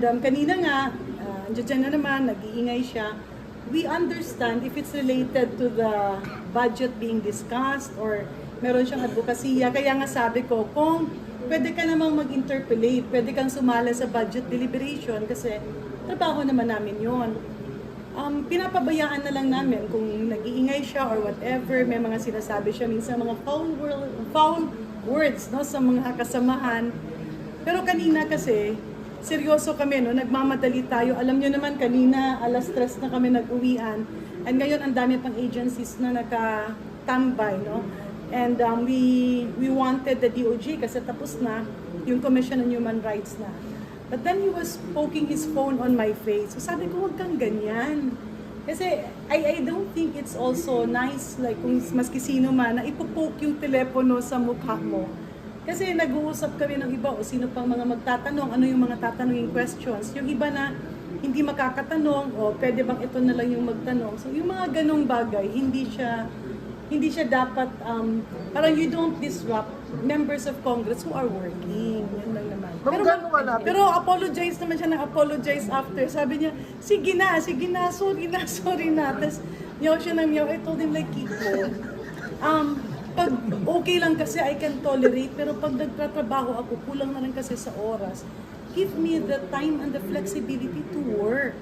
And kanina nga, dyan na naman, nag-iingay siya. We understand if it's related to the budget being discussed or meron siyang advokasya. Kaya nga sabi ko, kung pwede ka namang mag-interpolate, pwede kang sumala sa budget deliberation kasi trabaho naman namin yon. Pinapabayaan na lang namin kung nag-iingay siya or whatever, may mga sinasabi siya, minsan mga foul words no, sa mga kasamahan. Pero kanina kasi, seryoso kami, no? Nagmamadali tayo. Alam nyo naman, kanina, 3:00 na kami nag-uwian. And ngayon, ang dami pang agencies na nakatambay, no? And we wanted the DOJ kasi tapos na yung Commission on Human Rights na. But then he was poking his phone on my face. So sabi ko, huwag kang ganyan. Kasi I don't think it's also nice, like kung maski sino man, na ipopoke yung telepono sa mukha mo. Kasi nag-uusap kami ng iba o sino pang mga magtatanong, ano yung mga tatanungin questions. Yung iba na hindi makakatanong o pwede bang ito na lang yung magtanong. So yung mga ganong bagay, hindi siya dapat, parang you don't disrupt members of Congress who are working. Yan lang naman. Pero apologize naman siya, apologize after. Sabi niya, sige na, sorry na. Tapos miyaw siya ng miyaw. I told him like, Kiko, pag okay lang kasi I can tolerate, pero pag nagtatrabaho ako, kulang na rin kasi sa oras. Give me the time and the flexibility to work.